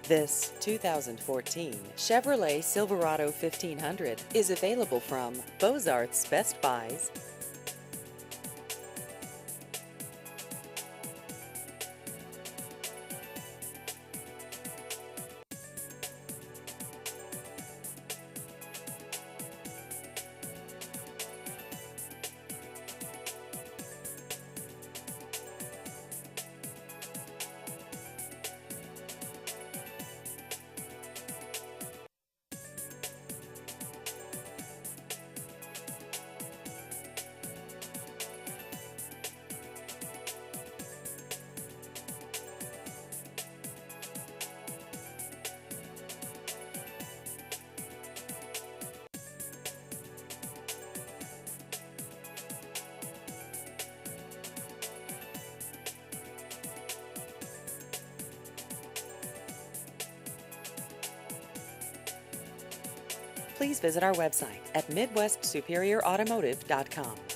This 2014 Chevrolet Silverado 1500 is available from Bozarth's Best Buys. Please visit our website at MidwestSuperiorAutomotive.com.